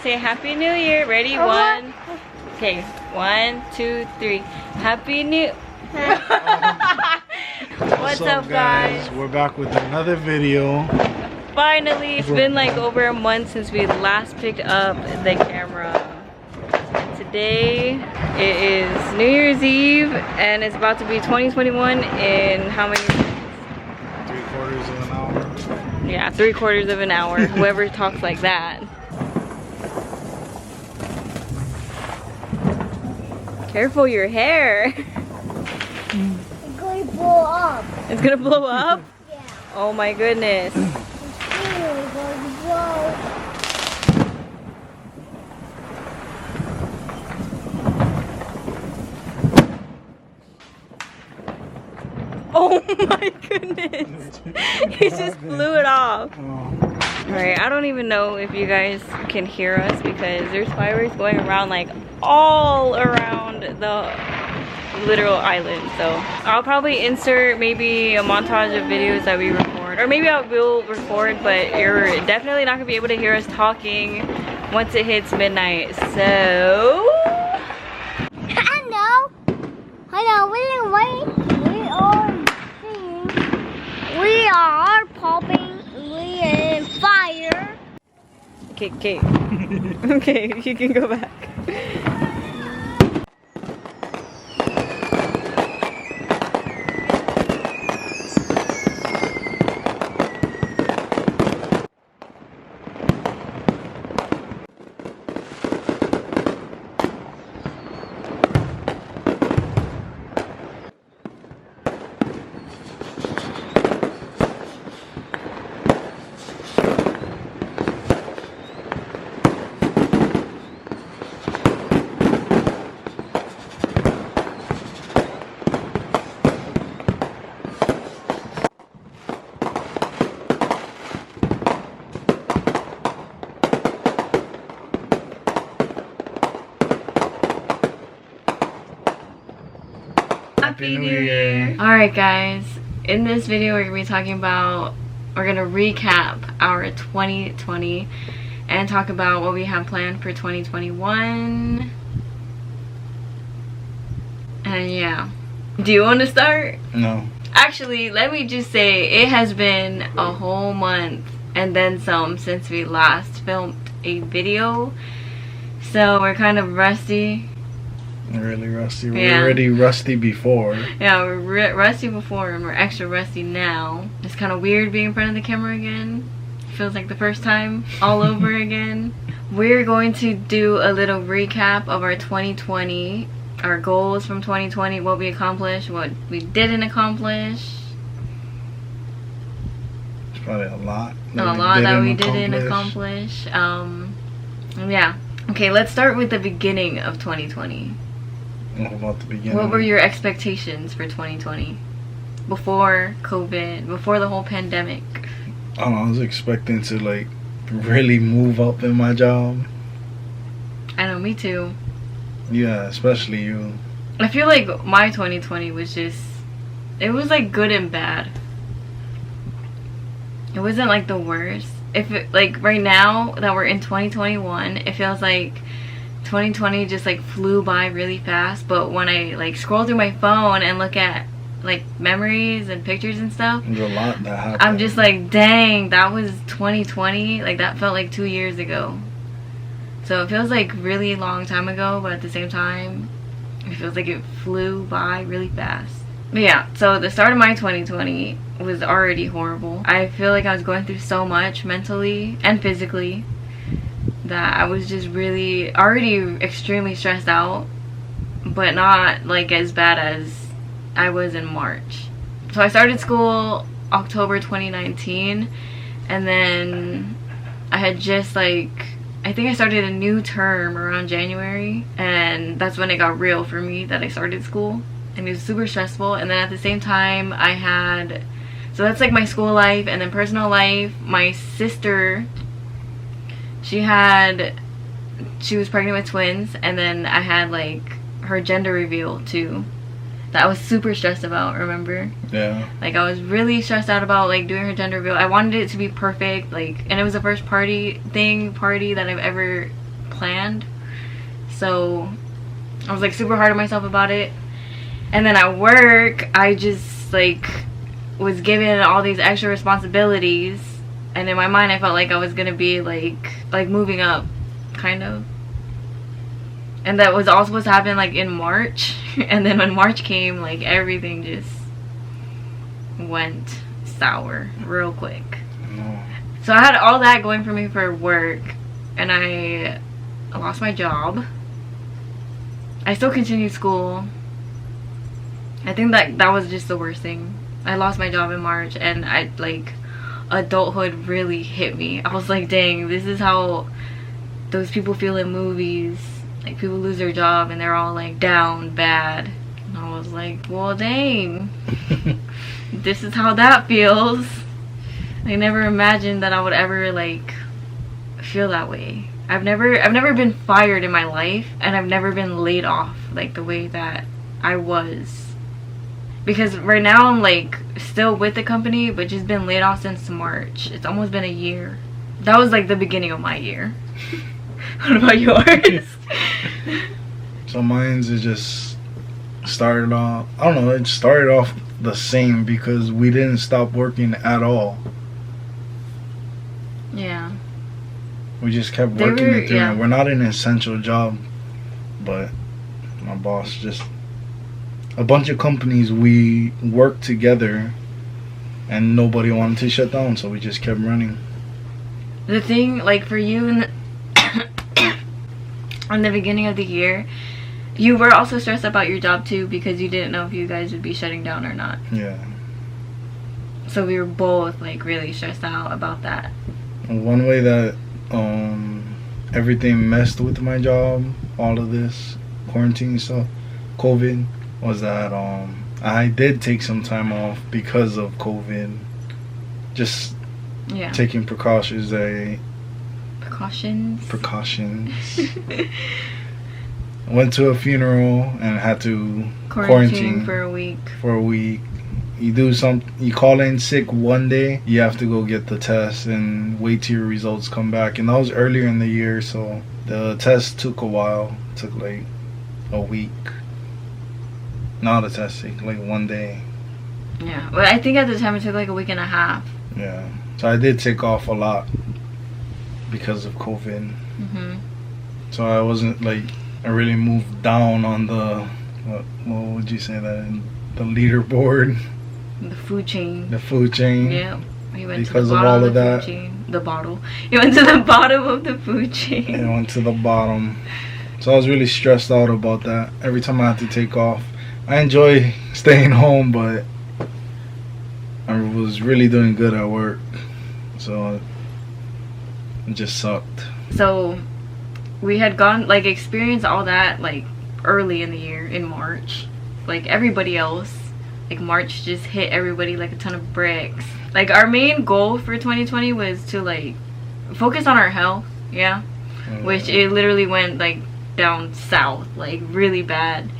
say Happy New Year. Ready? One. Okay. 1, 2, 3. Happy New. What's up, guys? We're back with another video. Finally, it's been like over a month since we last picked up the camera. And today it is New Year's Eve, and it's about to be 2021 in how many minutes? 3/4 of an hour. Yeah, 3/4 of an hour. Whoever talks like that. Careful your hair. It's going to blow up. It's gonna blow up? Yeah. Oh my goodness. It's really going to blow. Oh my goodness. He just blew it off. Alright, I don't even know if you guys can hear us because there's fireworks going around like all around the literal island. So I'll probably insert maybe a montage of videos that we record, or maybe I will record, but you're definitely not gonna be able to hear us talking once it hits midnight. So Hello, we are popping, we in fire. okay. Okay, you can go back. Happy New Year! Alright guys, in this video we're going to be talking about, we're going to recap our 2020 and talk about what we have planned for 2021. And yeah. Do you want to start? No. Actually, let me just say, it has been a whole month and then some since we last filmed a video. So we're kind of rusty. Really rusty. We Yeah. were already rusty before. Yeah, we're rusty before and we're extra rusty now. It's kind of weird being in front of the camera again. Feels like the first time all over again. We're going to do a little recap of our 2020, our goals from 2020, what we accomplished, what we didn't accomplish. It's probably a lot. That we didn't accomplish. Yeah. Okay, let's start with the beginning of 2020. What about the beginning? What were your expectations for 2020? Before COVID, before the whole pandemic? I don't know, I was expecting to like really move up in my job. I know, me too. Yeah, especially you. I feel like my 2020 was just, it was like good and bad. It wasn't like the worst. If it, like right now that we're in 2021, it feels like 2020 just like flew by really fast. But when I like scroll through my phone and look at like memories and pictures and stuff, There's a lot that happened. I'm just like, dang, that was 2020. Like that felt like 2 years ago. So it feels like really long time ago, but at the same time it feels like it flew by really fast. But yeah, so the start of my 2020 was already horrible. I feel like I was going through so much mentally and physically that I was just really already extremely stressed out, but not like as bad as I was in March. So I started school October 2019, and then I had just like, I think I started a new term around January, and that's when it got real for me that I started school. And it was super stressful. And then at the same time I had, so that's like my school life, and then personal life. My sister, she was pregnant with twins, and then I had like her gender reveal too, that I was super stressed about, remember? Yeah. Like I was really stressed out about like doing her gender reveal. I wanted it to be perfect, like, and it was the first party that I've ever planned. So I was like super hard on myself about it. And then at work, I just like was given all these extra responsibilities, and in my mind I felt like I was gonna be like moving up, kind of. And that was all supposed to happen like in March. And then when March came, like everything just went sour real quick. No. So I had all that going for me for work, and I lost my job. I still continued school. I think that was just the worst thing. I lost my job in March, and I like adulthood really hit me. I was like, dang, this is how those people feel in movies. Like people lose their job and they're all like down bad. And I was like, well, dang, this is how that feels. I never imagined that I would ever like feel that way. I've never been fired in my life, and I've never been laid off like the way that I was. Because right now I'm like still with the company, but just been laid off since March. It's almost been a year. That was like the beginning of my year. What about yours? So mine's is just started off, I don't know, it started off the same because we didn't stop working at all. Yeah. We just kept working it through. Yeah. We're not an essential job, but my boss just, a bunch of companies, we worked together and nobody wanted to shut down, so we just kept running. The thing, like for you in the beginning of the year, you were also stressed about your job too, because you didn't know if you guys would be shutting down or not. Yeah. So we were both like really stressed out about that. One way that everything messed with my job, all of this quarantine stuff, COVID, was that I did take some time off because of COVID. Just Yeah. taking precautions. Precautions. Went to a funeral and had to Quarantine for a week. for a week. You call in sick one day, you have to go get the test and wait till your results come back. And that was earlier in the year, so the test took a while. It took like a week. Not a test, like one day. Yeah. Well, I think at the time it took like a week and a half. Yeah. So I did take off a lot because of COVID. Mhm. So I wasn't like, I really moved down on the, what would you say that, the leaderboard, The food chain. the food chain. Yeah. He went Because to the of bottom all of of the that. food chain. The bottle. He went to the bottom of the food chain. And I went to the bottom. So I was really stressed out about that. Every time I had to take off. I enjoy staying home, but I was really doing good at work. So it just sucked. So we had experienced all that like early in the year in March. Like everybody else, like March just hit everybody like a ton of bricks. Like our main goal for 2020 was to like focus on our health, yeah, which it literally went like down south, like really bad.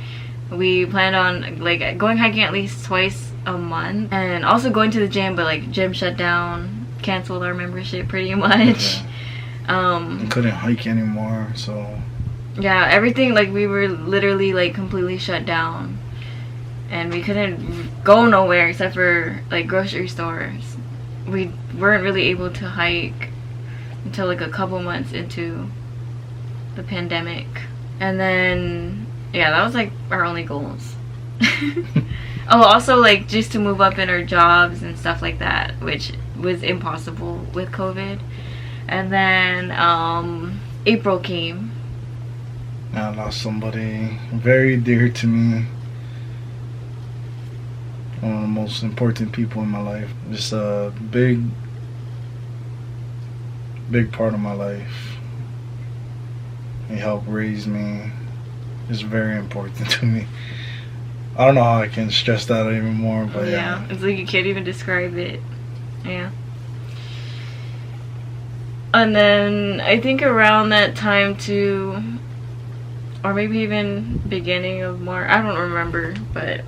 We planned on like going hiking at least twice a month, and also going to the gym, but like gym shut down, canceled our membership pretty much. I couldn't hike anymore, so yeah, everything, like we were literally like completely shut down, and we couldn't go nowhere except for like grocery stores. We weren't really able to hike until like a couple months into the pandemic, and then yeah, that was like our only goals. Oh, also like just to move up in our jobs and stuff like that, which was impossible with COVID. And then April came. I lost somebody very dear to me. One of the most important people in my life. Just a big part of my life. He helped raise me. It's very important to me. I don't know how I can stress that anymore, but Yeah, it's like you can't even describe it. Yeah. And then I think around that time too, or maybe even beginning of March, I don't remember, but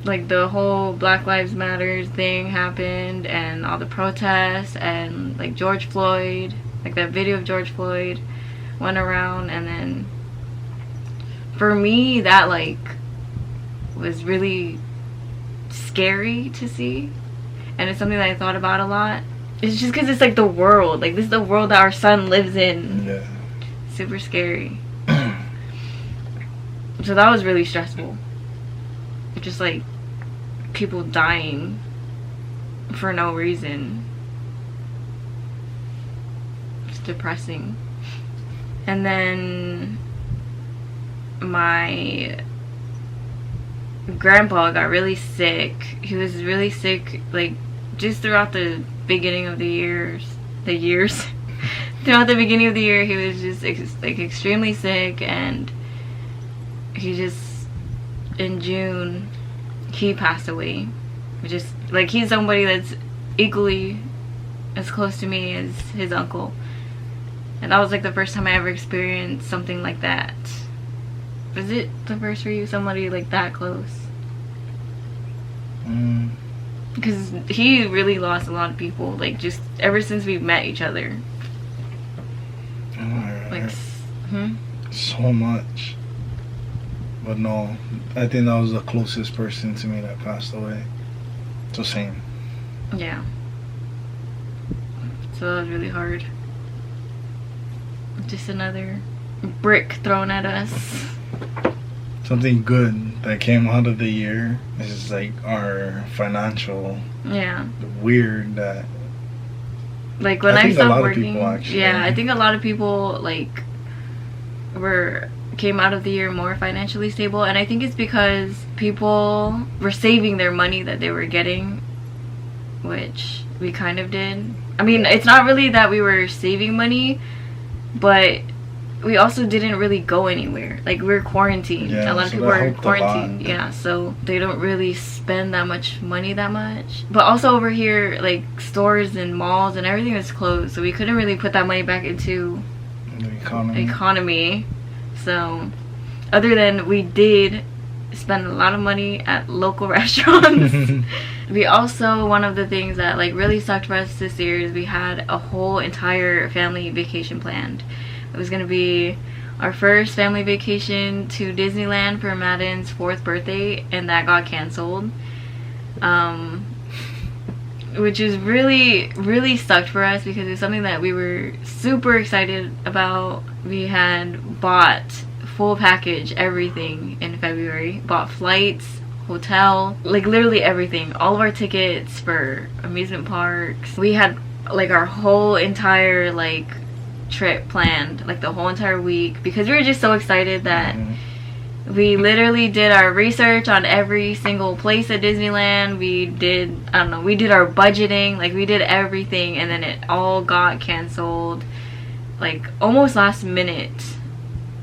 like the whole Black Lives Matter thing happened, and all the protests, and like George Floyd, like that video of George Floyd. went around, and then for me that like was really scary to see, and it's something that I thought about a lot. It's just because it's like the world, like this is the world that our son lives in. Yeah. Super scary. So that was really stressful. Just like people dying for no reason. It's depressing. And then my grandpa got really sick. He was really sick like just throughout the beginning of the years. Throughout the beginning of the year, he was just like extremely sick, and he just in June he passed away. Just like he's somebody that's equally as close to me as his uncle, and that was like the first time I ever experienced something like that. Was it the first for you, somebody like that close? Because he really lost a lot of people, like just ever since we've met each other. Like, so much. But no, I think that was the closest person to me that passed away. So same. Yeah. So that was really hard. Just another brick thrown at us. Something good that came out of the year is like our financial. Yeah. Weird that. Like when I think a stopped lot of working. people actually. Yeah, I think a lot of people like came out of the year more financially stable, and I think it's because people were saving their money that they were getting, which we kind of did. I mean, it's not really that we were saving money, but we also didn't really go anywhere. Like, we're quarantined. Yeah, a lot of so people that are helped a lot. quarantined. Yeah, so they don't really spend that much money that much. But also over here, like, stores and malls and everything was closed, so we couldn't really put that money back into The economy. So, other than we did spend a lot of money at local restaurants. We also, one of the things that like really sucked for us this year is we had a whole entire family vacation planned. It was gonna be our first family vacation to Disneyland for Madden's 4th birthday, and that got canceled. Which is really sucked for us because it's something that we were super excited about. We had bought full package everything in February. Bought flights, hotel, like literally everything. All of our tickets for amusement parks. We had like our whole entire like trip planned, like the whole entire week, because we were just so excited that we literally did our research on every single place at Disneyland. We did, I don't know, we did our budgeting, like we did everything, and then it all got canceled like almost last minute.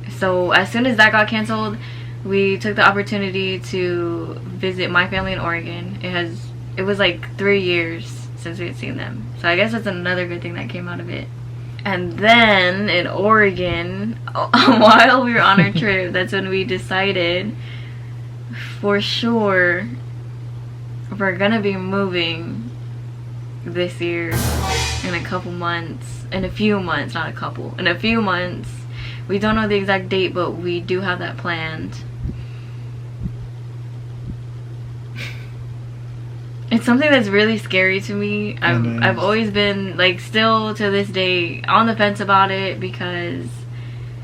So as soon as that got canceled, we took the opportunity to visit my family in Oregon. It was like 3 years since we had seen them, so I guess that's another good thing that came out of it. And then in Oregon, while we were on our trip, that's when we decided for sure we're gonna be moving this year in a couple months. In a few months, not a couple. In a few months. We don't know the exact date, but we do have that planned. It's something that's really scary to me. I've always been, like, still to this day on the fence about it because,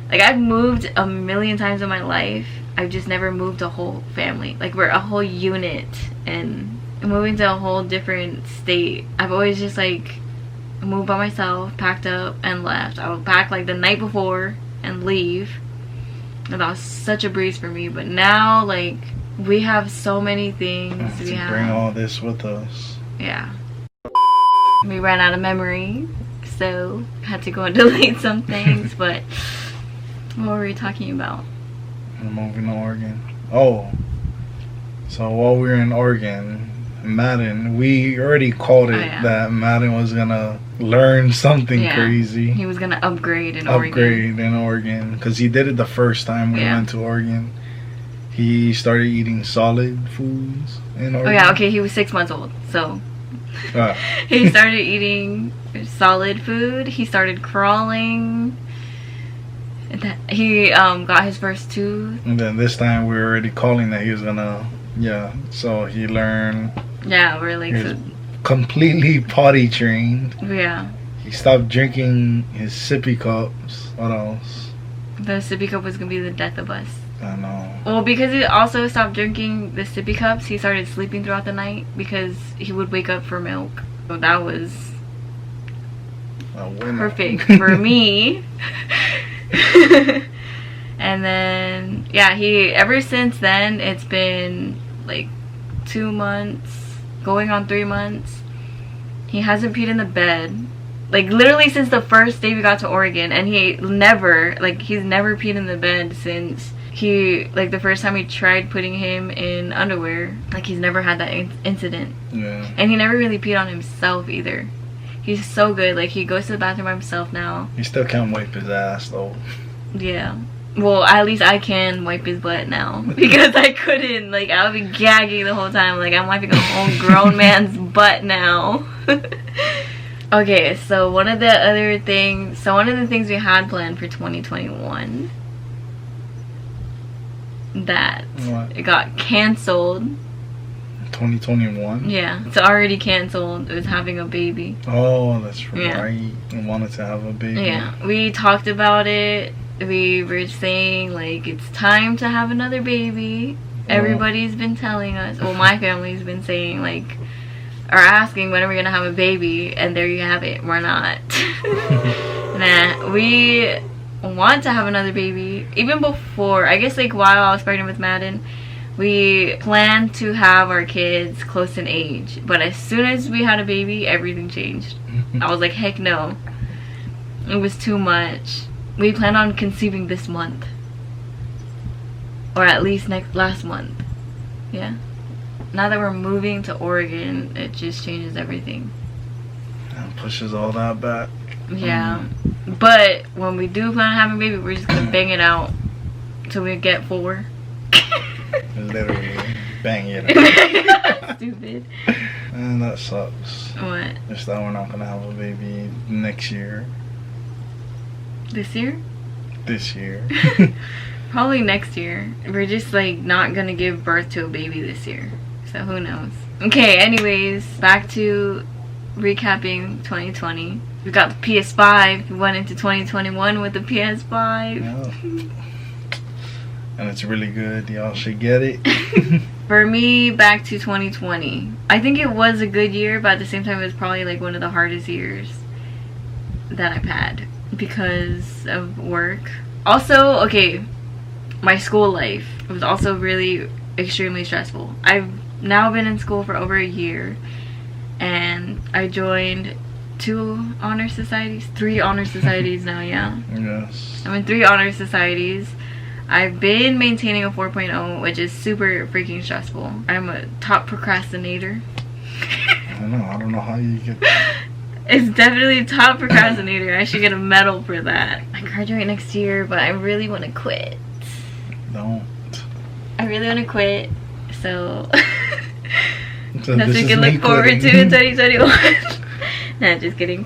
like, I've moved a million times in my life. I've just never moved a whole family. Like, we're a whole unit, and moving to a whole different state, I've always just, like, moved by myself, packed up, and left. I would pack, like, the night before and leave. And that was such a breeze for me. But now, like, we have so many things. We have to bring all this with us. Yeah. We ran out of memory, so had to go and delete some things. But what were we talking about? We're moving to Oregon. Oh, so while we were in Oregon, Madden, we already called it that Madden was gonna learn something crazy. He was gonna upgrade in Oregon because he did it the first time we went to Oregon. He started eating solid foods in Oregon. Oh yeah, okay, he was 6 months old, so he started eating solid food. He started crawling. He got his first tooth. And then this time we were already calling that he was gonna, so he learned. Yeah, we're like, He was completely potty trained. yeah. He stopped drinking his sippy cups. What else? The sippy cup was gonna be the death of us. I know. Well, because he also stopped drinking the sippy cups, he started sleeping throughout the night because he would wake up for milk. So that was A winner. perfect for me. And then, yeah, ever since then, it's been like 2 months, going on 3 months. He hasn't peed in the bed. Like, literally since the first day we got to Oregon. And he's never peed in the bed since the first time we tried putting him in underwear. Like, he's never had that incident. Yeah. And he never really peed on himself either. He's so good. Like, he goes to the bathroom by himself now. He still can't wipe his ass though. Yeah. Well, at least I can wipe his butt now. Because I couldn't. Like, I would be gagging the whole time. Like, I'm wiping a whole grown man's butt now. Okay, so one of the things we had planned for 2021 that What? it got canceled. 2021. Yeah, it's already canceled. It was having a baby. Oh, that's Yeah. right. I wanted to have a baby. Yeah, we talked about it. We were saying, like, it's time to have another baby. Everybody's been telling us, well, my family's been saying, like, or asking when are we gonna have a baby, and there you have it, we're not. Nah, we want to have another baby. Even before, I guess, like, while I was pregnant with Madden, we planned to have our kids close in age. But as soon as we had a baby, everything changed. I was like, heck no. It was too much. We planned on conceiving this month. Or at least last month. Yeah. Now that we're moving to Oregon, it just changes everything. And pushes all that back. Yeah. But when we do plan on having a baby, we're just gonna bang it out till we get 4. Literally bang it. Stupid. And that sucks. What? Just that we're not gonna have a baby next year. This year? This year. Probably next year. We're just, like, not gonna give birth to a baby this year. So who knows? Okay, anyways, back to recapping 2020. We got the PS5. We went into 2021 with the PS5. Yeah. And it's really good. Y'all should get it. For me, back to 2020. I think it was a good year, but at the same time, it was probably, like, one of the hardest years that I've had because of work. Also, okay, my school life was also really extremely stressful. I've now been in school for over a year, and I joined 3 honor societies now. Yeah, Yes. I'm in 3 honor societies. I've been maintaining a 4.0, which is super freaking stressful. I'm a top procrastinator. I don't know how you get. It's definitely top procrastinator. I should get a medal for that. I graduate next year, but I really want to quit. Don't. I really want to quit, so So that's what this we is can me look forward quitting. to in 2021. Nah, just kidding.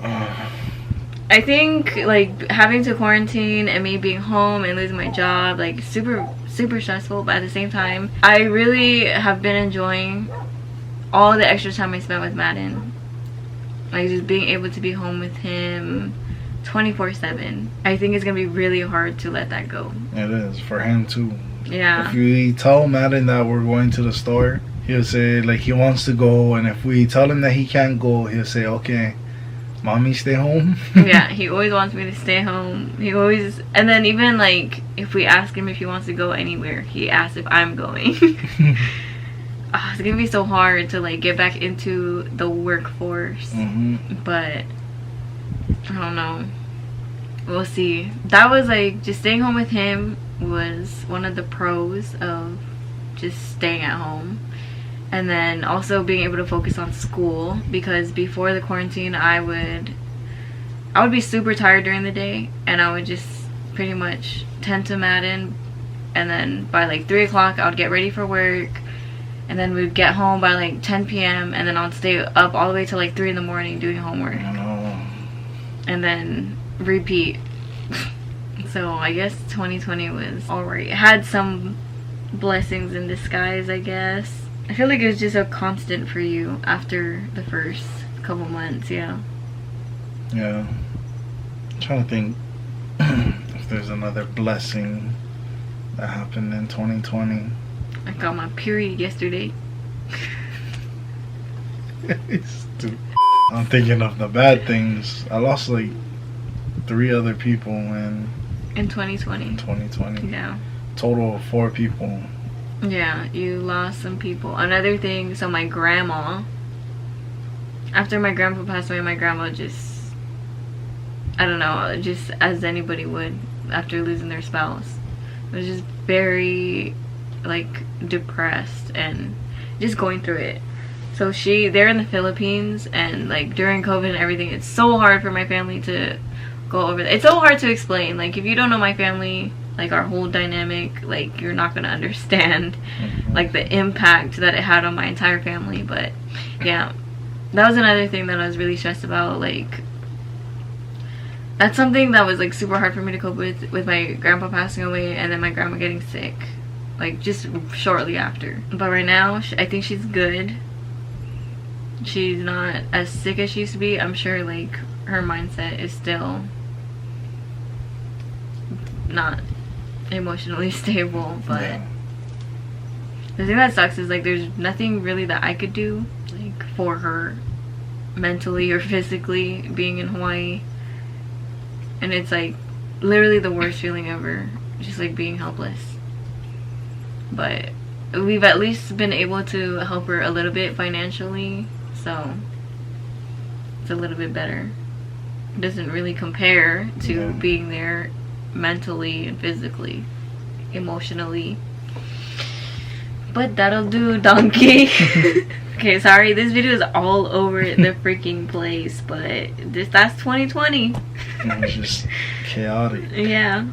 I think, like, having to quarantine and me being home and losing my job, like, super stressful, but at the same time, I really have been enjoying all the extra time I spent with Madden. Like, just being able to be home with him 24/7. I think it's gonna be really hard to let that go. It is for him too. Yeah. If we tell Madden that we're going to the store, he'll say like he wants to go, and if we tell him that he can't go, he'll say, "Okay, mommy, stay home." Yeah, he always wants me to stay home. And then even, like, if we ask him if he wants to go anywhere, he asks if I'm going. It's gonna be so hard to, like, get back into the workforce. But I don't know, we'll see. That was, like, just staying home with him was one of the pros of just staying at home. And then also being able to focus on school, because before the quarantine I would be super tired during the day, and I would just pretty much tend to Madden, and then by like 3 o'clock I would get ready for work, and then we'd get home by like 10 p.m. and then I'd stay up all the way till like 3 in the morning doing homework, I know. and then repeat. So I guess 2020 was alright. It had some blessings in disguise, I guess. I feel like it was just a constant for you after the first couple months, yeah. Yeah. I'm trying to think if there's another blessing that happened in 2020. I got my period yesterday. Stupid. I'm thinking of the bad things. I lost like 3 other people in 2020. 2020. Yeah. Total of 4 people. Yeah, you lost some people. Another thing, so my grandma, after my grandpa passed away, my grandma just, I don't know, just as anybody would after losing their spouse, was just very like depressed and just going through it. So they're in the Philippines, and like during COVID and everything, it's so hard for my family to go over that. It's so hard to explain. Like if you don't know my family, like our whole dynamic, like you're not gonna understand like the impact that it had on my entire family. But yeah, that was another thing that I was really stressed about. Like that's something that was like super hard for me to cope with my grandpa passing away and then my grandma getting sick, like just shortly after. But right now I think she's good. She's not as sick as she used to be. I'm sure like her mindset is still not emotionally stable, but Yeah. the thing that sucks is like there's nothing really that I could do like for her mentally or physically being in Hawaii, and it's like literally the worst feeling ever, just like being helpless. But we've at least been able to help her a little bit financially, so it's a little bit better. It doesn't really compare to Yeah. being there mentally and physically, emotionally. But that'll do, donkey. Okay, sorry, this video is all over the freaking place, but that's 2020. It was just chaotic. Yeah.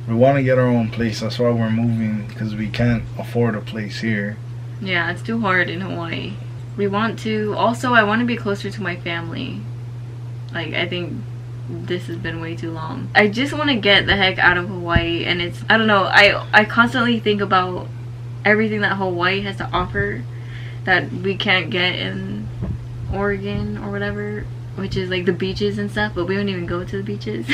We want to get our own place. That's why we're moving, because we can't afford a place here. Yeah, it's too hard in Hawaii. We want to, also I want to be closer to my family. Like, I think this has been way too long. I just want to get the heck out of Hawaii, and it's, I don't know, I constantly think about everything that Hawaii has to offer that we can't get in Oregon or whatever, which is like the beaches and stuff, but we don't even go to the beaches.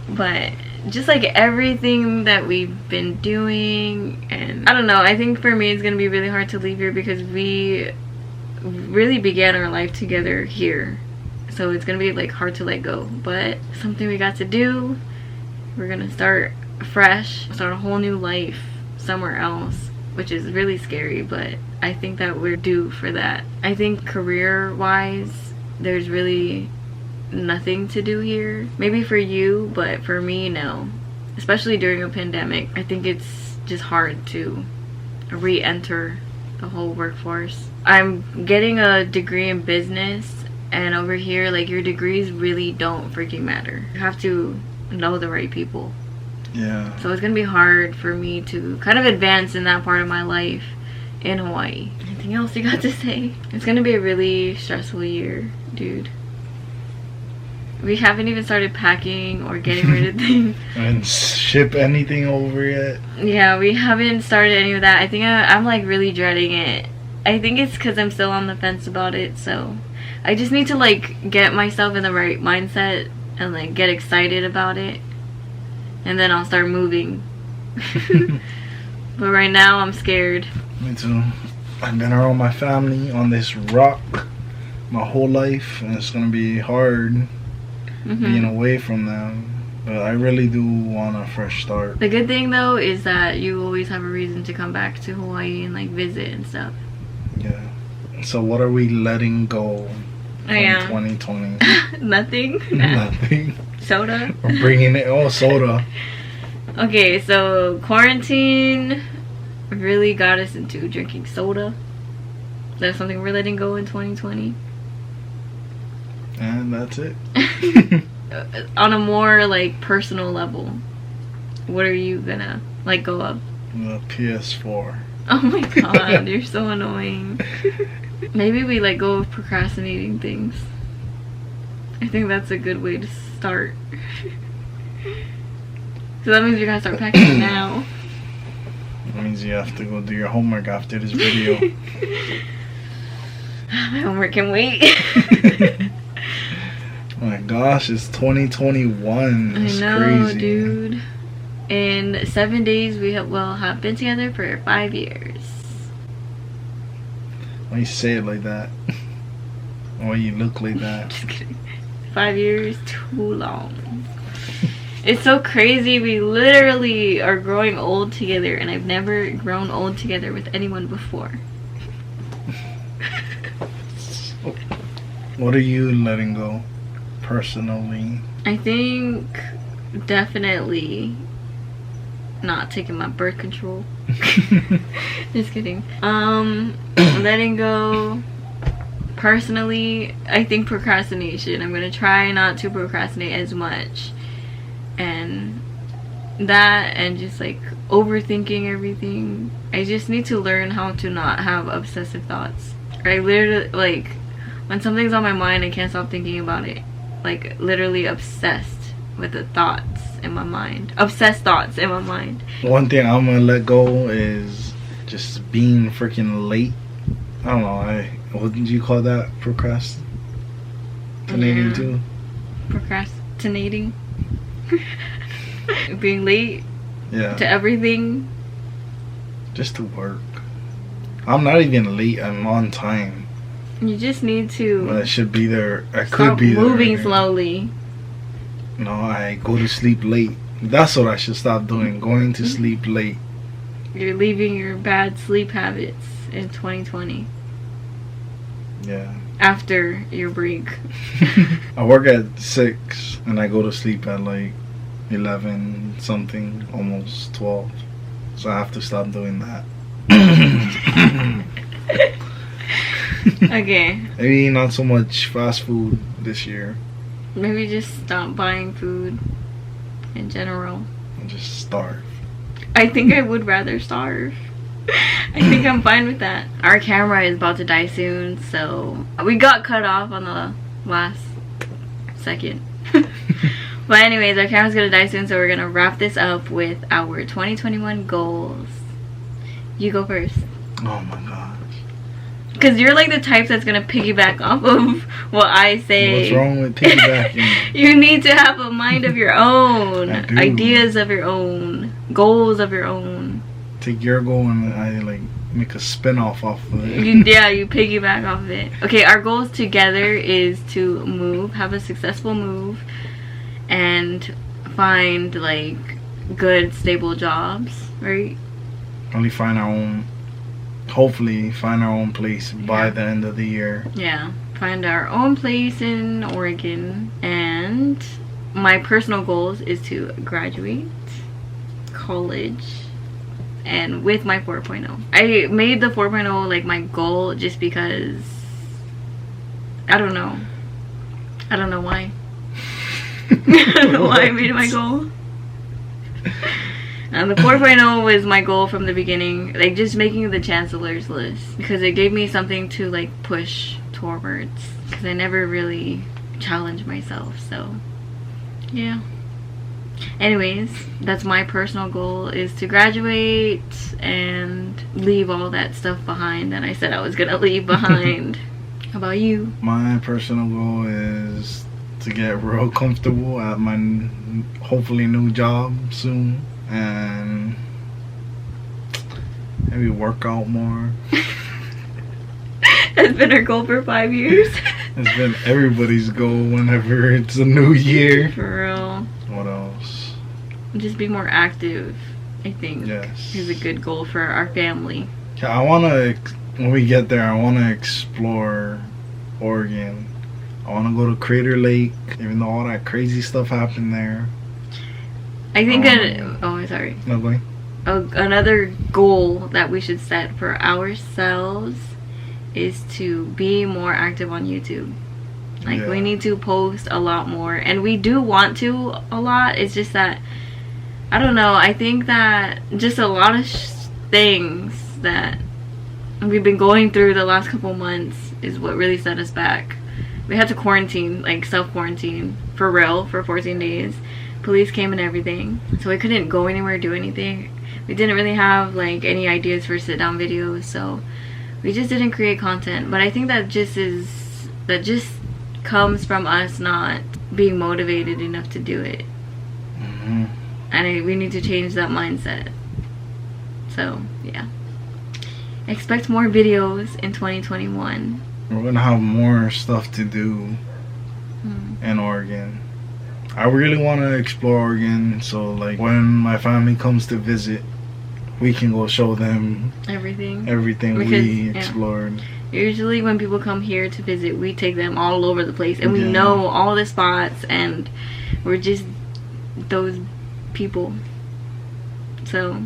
But just like everything that we've been doing, and I don't know, I think for me it's gonna be really hard to leave here because we really began our life together here, so it's gonna be like hard to let go, but something we got to do. We're gonna start fresh, start a whole new life somewhere else, which is really scary, but I think that we're due for that. I think career wise there's really nothing to do here. Maybe for you, but for me, no. Especially during a pandemic, I think it's just hard to re-enter the whole workforce. I'm getting a degree in business, and over here, like, your degrees really don't freaking matter. You have to know the right people. Yeah. So it's gonna be hard for me to kind of advance in that part of my life in Hawaii. Anything else you got to say? It's gonna be a really stressful year, dude. We haven't even started packing or getting rid of things. And ship anything over yet? Yeah, we haven't started any of that. I think I'm like really dreading it. I think it's because I'm still on the fence about it, so I just need to like get myself in the right mindset and like get excited about it, and then I'll start moving. But right now I'm scared. Me too. I've been around my family on this rock my whole life, and it's gonna be hard being away from them. But I really do want a fresh start. The good thing though is that you always have a reason to come back to Hawaii and like visit and stuff. Yeah. So what are we letting go from Yeah. 2020? Nothing. Nothing. Soda. We're bringing it. Oh, soda. Okay, so quarantine really got us into drinking soda. That's something we're letting go in 2020. And that's it. On a more like personal level, what are you gonna let go of? The PS4. Oh my god, you're so annoying. Maybe we let go of procrastinating things. I think that's a good way to start. So that means you gotta start packing now. That means you have to go do your homework after this video. My homework can wait. Oh my gosh, it's 2021. It's I know, crazy. dude. In 7 days, we will have been together for 5 years. Why you say it like that? Why you look like that? Just kidding. 5 years, too long. It's so crazy. We literally are growing old together, and I've never grown old together with anyone before. What are you letting go personally? I think definitely not taking my birth control. Just kidding. Letting go personally, I think procrastination. I'm gonna try not to procrastinate as much, and that, and just like overthinking everything. I just need to learn how to not have obsessive thoughts. I literally, like, when something's on my mind, I can't stop thinking about it. Like, literally obsessed with the thoughts in my mind. Obsessed thoughts in my mind. One thing I'm gonna let go is just being freaking late. I don't know. What did you call that? Procrastinating Yeah. too? Procrastinating. Being late Yeah. to everything. Just to work. I'm not even late. I'm on time. You just need to But I should be there. I could stop be there. moving slowly. No, I go to sleep late. That's what I should stop doing. Going to sleep late. You're leaving your bad sleep habits in 2020 Yeah. after your break. I work at 6 and I go to sleep at like 11 something, almost 12. So I have to stop doing that. Okay, Maybe not so much fast food this year. maybe just stop buying food in general. I'll just starve. I think I would rather starve. I think I'm fine with that. Our camera is about to die soon, so we got cut off on the last second. But anyways, our camera's gonna die soon, so we're gonna wrap this up with our 2021 goals. You go first. Oh my gosh. Because you're like the type that's gonna piggyback off of what I say. What's wrong with piggybacking? You need to have a mind of your own, I do. ideas of your own, goals of your own. Take your goal and I like make a spin-off off of it. You piggyback off of it. Okay, our goals together is to move, have a successful move, and find like good, stable jobs, right? Only find our own, hopefully find our own place by Yeah. the end of the year. Yeah, find our own place in Oregon. And my personal goals is to graduate college, and with my 4.0. I made the 4.0 like my goal just because I don't know why. I don't know why I made it my goal. And the 4.0 was my goal from the beginning, like just making the chancellor's list, because it gave me something to like push towards, because I never really challenged myself. So yeah, anyways, that's my personal goal, is to graduate and leave all that stuff behind that I said I was gonna leave behind. How about you? My personal goal is to get real comfortable at my hopefully new job soon, and maybe work out more. That's been our goal for 5 years. It's been everybody's goal whenever it's a new year. For real. What else? Just be more active, I think. Yes. Is a good goal for our family. Yeah, I wanna, when we get there, I wanna explore Oregon. I wanna go to Crater Lake, even though all that crazy stuff happened there. I think Oh. sorry. No going. Another goal that we should set for ourselves is to be more active on YouTube. Like, Yeah. we need to post a lot more, and we do want to a lot. It's just that, I don't know, I think that just a lot of things that we've been going through the last couple months is what really set us back. We had to quarantine, like self-quarantine for real, for 14 days Police came and everything, so we couldn't go anywhere, do anything. We didn't really have like any ideas for sit down videos, so we just didn't create content. But I think that just comes from us not being motivated enough to do it. And we need to change that mindset. So yeah, expect more videos in 2021. We're gonna have more stuff to do in Oregon. I really want to explore Oregon, so like when my family comes to visit, we can go show them everything we explored. Usually when people come here to visit, we take them all over the place, and we know all the spots, and we're just those people. So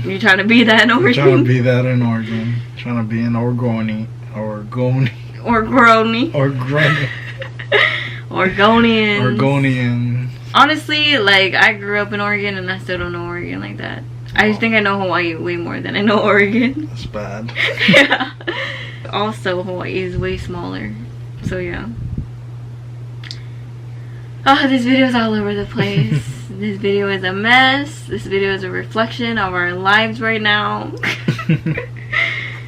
you're trying to be that in Oregon. Trying to be that in Oregon. Trying to be in Oregonian. Honestly, like, I grew up in Oregon and I still don't know Oregon like that. I think I know Hawaii way more than I know Oregon. That's bad. Yeah. Also, Hawaii is way smaller. So yeah. Oh, this video is all over the place. This video is a mess. This video is a reflection of our lives right now.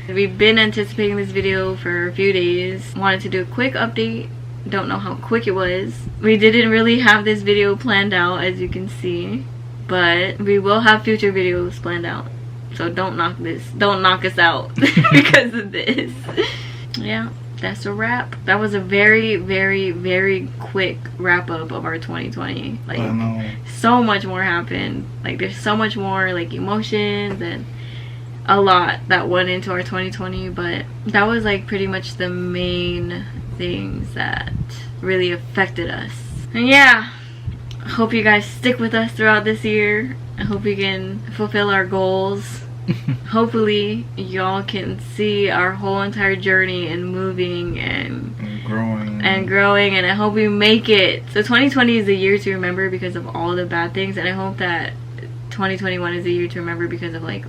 We've been anticipating this video for a few days. Wanted to do a quick update. Don't know how quick it was. We didn't really have this video planned out, as you can see, but we will have future videos planned out. So don't knock us out because of this. Yeah, that's a wrap. That was a very, very, very quick wrap up of our 2020. Like, I know. So much more happened. Like, there's so much more like emotions and a lot that went into our 2020, but that was like pretty much the main things that really affected us. And yeah, I hope you guys stick with us throughout this year. I hope we can fulfill our goals. Hopefully y'all can see our whole entire journey and moving and growing, and I hope we make it. So 2020 is the year to remember because of all the bad things, and I hope that 2021 is the year to remember because of like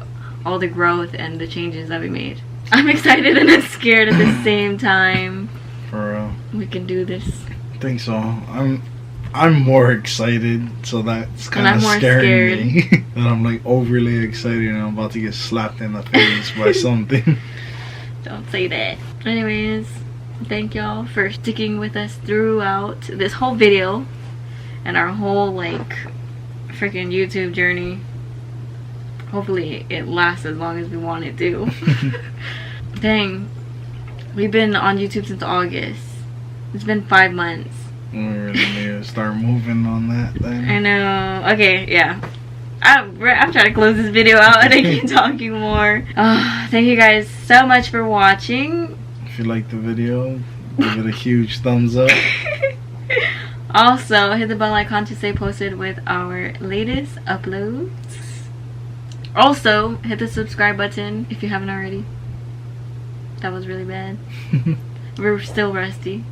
all the growth and the changes that we made. I'm excited and I'm scared at the same time. For real. We can do this. I think so. I'm more excited, so that's kind of scaring me. That I'm like overly excited and I'm about to get slapped in the face by something. Don't say that. Anyways, thank y'all for sticking with us throughout this whole video and our whole like freaking YouTube journey. Hopefully it lasts as long as we want it to. Dang, we've been on YouTube since August. It's been 5 months. We really need to start moving on that thing. I know. Okay, yeah. I'm trying to close this video out and I keep talking more. Thank you guys so much for watching. If you liked the video, give it a huge thumbs up. Also, hit the bell icon to stay posted with our latest uploads. Also, hit the subscribe button if you haven't already. That was really bad. We're still rusty.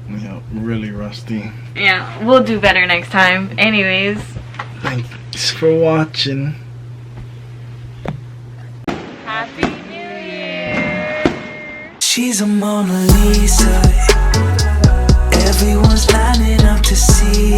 Yeah, really rusty. Yeah, we'll do better next time. Anyways, thanks for watching. Happy New Year! She's a Mona Lisa. Everyone's lining up to see